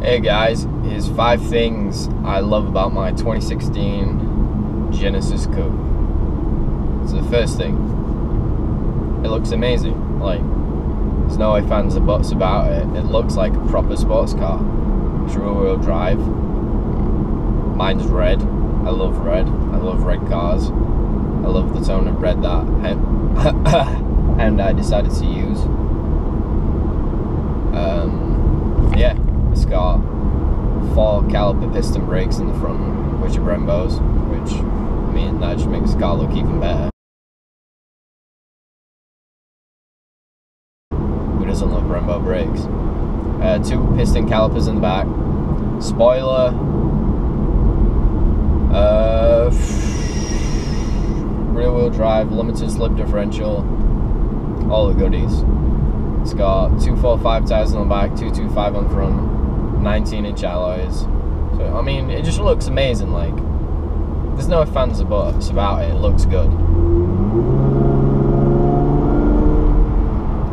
Hey guys, here's 5 things I love about my 2016 Genesis coupe. So the first thing, it looks amazing. Like, there's no ifs, ands, or buts about it. It looks like a proper sports car. It's rear-wheel drive. Mine's red. I love red. I love red cars. I love the tone of red that I decided to use. Yeah, it's got 4 caliper piston brakes in the front, which are Brembos, which, I mean, that just makes the car look even better. Who doesn't love Brembo brakes? 2 piston calipers in the back, spoiler, rear wheel drive, limited slip differential, all the goodies. It's got 245 tires on the back, 225 on front, 19-inch alloys. So, I mean, it just looks amazing. Like, there's no ifs, ands, or buts about it. It looks good.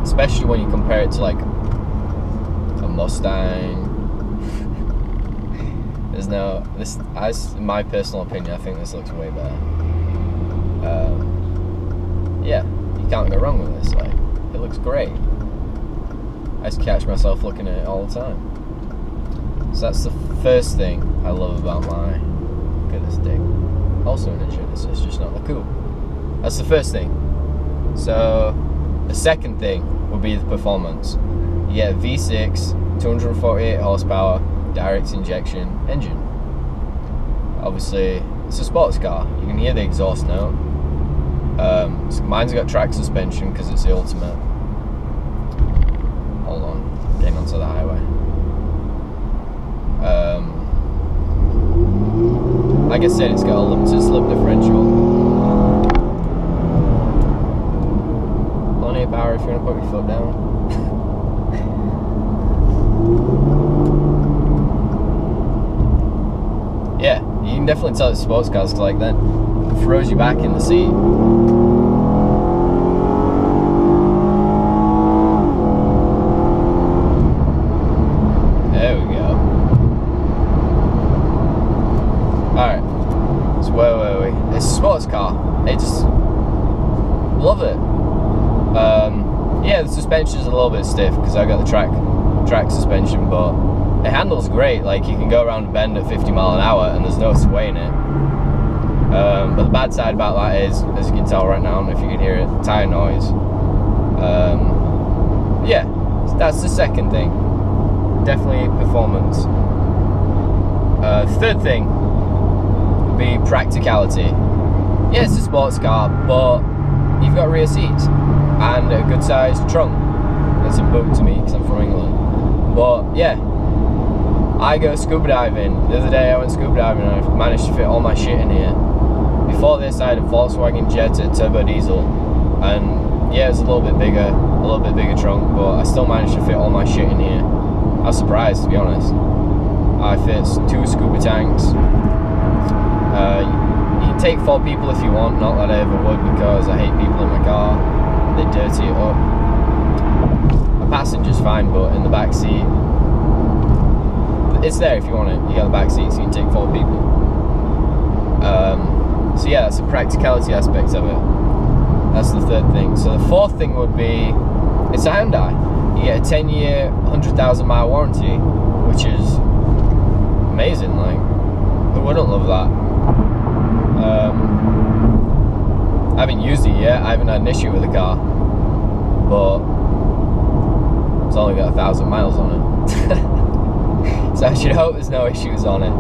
Especially when you compare it to, like, a Mustang. There's no... in my personal opinion, I think this looks way better. Yeah, you can't go wrong with this. Like, it looks great. I just catch myself looking at it all the time. So that's the first thing I love about my... Look at this thing. Also in a Genesis, just not the coupe. That's the first thing. So the second thing would be the performance. You get a V6, 248 horsepower, direct injection engine. Obviously, it's a sports car. You can hear the exhaust note. So mine's got track suspension because it's the ultimate. Hold on, getting onto the highway. Like I said, it's got a limited slip differential. Plenty of power if you want to put your foot down. Yeah, you can definitely tell it's sports cars, like that. It throws you back in the seat. Alright, so where were we? It's a sports car. It's... love it. Yeah, the suspension's a little bit stiff because I got the track suspension, but it handles great. Like, you can go around a bend at 50 miles an hour and there's no sway in it. But the bad side about that is, as you can tell right now, I don't know if you can hear it, tire noise. Yeah, that's the second thing. Definitely performance. Third thing, be practicality. Yeah, it's a sports car, but you've got rear seats and a good sized trunk. It's a boot to me because I'm from England. But yeah, I go scuba diving. The other day I went scuba diving and I managed to fit all my shit in here. Before this I had a Volkswagen Jetta turbo diesel, and yeah, it's a little bit bigger trunk, but I still managed to fit all my shit in here. I was surprised, to be honest. I fit 2 scuba tanks. You can take 4 people if you want, not that I ever would because I hate people in my car. They dirty it up. A passenger's fine, but in the back seat, it's there if you want it. You got the back seat so you can take 4 people. So yeah, that's the practicality aspect of it. That's the third thing. So the fourth thing would be, it's a Hyundai. You get a 10-year, 100,000 mile warranty, which is amazing. Like, who wouldn't love that? I haven't used it yet. I haven't had an issue with the car, but it's only got 1,000 miles on it. So I should hope there's no issues on it.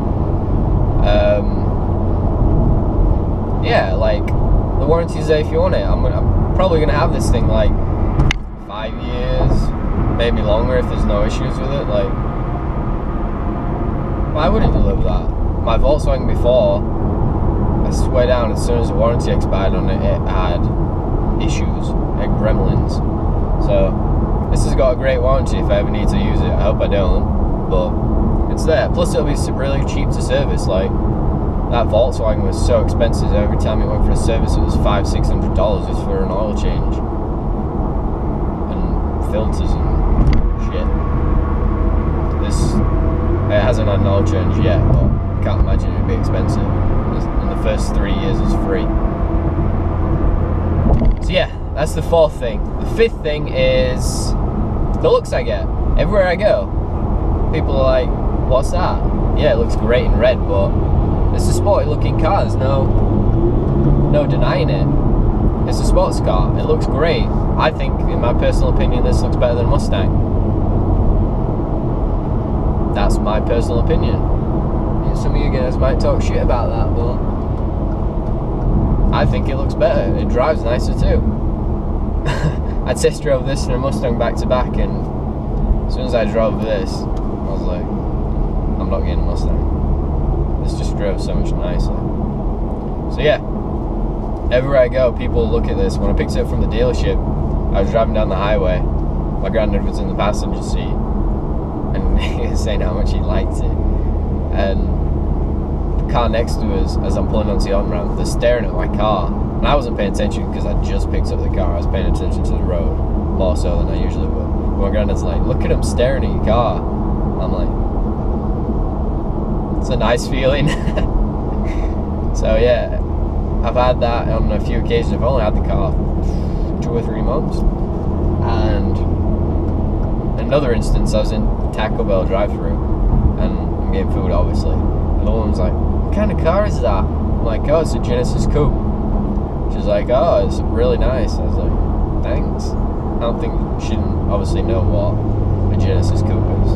Yeah, like, the warranty's there if you want it. I'm probably gonna have this thing like 5 years, maybe longer if there's no issues with it. Like, why wouldn't you love that? My Volkswagen before, I swear down, as soon as the warranty expired on it, it had issues, it had gremlins. So this has got a great warranty if I ever need to use it. I hope I don't, but it's there. Plus it'll be really cheap to service. Like, that Volkswagen was so expensive. Every time it went for a service, it was $500–600 just for an oil change and filters and shit. This hasn't had an oil change yet, but I can't imagine it'd be expensive. And the first 3 years is free. So yeah, that's the fourth thing. The fifth thing is the looks I get. Everywhere I go, people are like, what's that? Yeah, it looks great in red, but it's a sporty looking car. There's no denying it. It's a sports car. It looks great. I think, in my personal opinion, this looks better than a Mustang. That's my personal opinion. Some of you guys might talk shit about that, but I think it looks better. It drives nicer too. I test drove this and a Mustang back to back, and as soon as I drove this, I was like, I'm not getting a Mustang. This just drove so much nicer. So yeah, everywhere I go, people look at this. When I picked it up from the dealership, I was driving down the highway. My granddad was in the passenger seat, and he was saying how much he liked it. And the car next to us, as I'm pulling onto the on-ramp, they're staring at my car. And I wasn't paying attention because I just picked up the car. I was paying attention to the road, more so than I usually would. But my granddad's like, look at him staring at your car. I'm like, it's a nice feeling. So yeah, I've had that on a few occasions. I've only had the car for 2 or 3 months. And another instance, I was in Taco Bell drive-thru, and I'm getting food, obviously. And the woman's like, what kind of car is that? I'm like, oh, it's a Genesis coupe. She's like, oh, it's really nice. I was like, thanks. I don't think she didn't obviously know what a Genesis coupe is,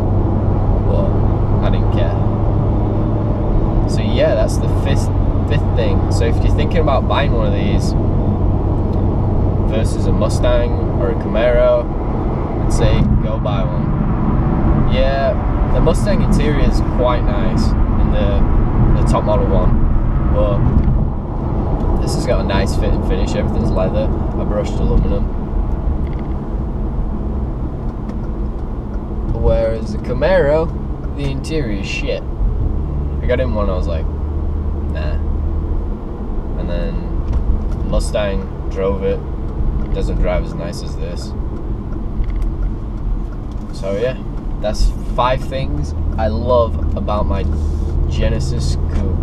but I didn't care. So yeah, that's the fifth thing. So if you're thinking about buying one of these versus a Mustang or a Camaro, I'd say go buy one. Yeah, the Mustang interior is quite nice in the top model one, but this has got a nice fit and finish. Everything's leather, a brushed aluminum. Whereas the Camaro, the interior is shit. I got in one, I was like, nah. And then Mustang, drove it, doesn't drive as nice as this. So yeah, that's 5 things I love about my Genesis coupe.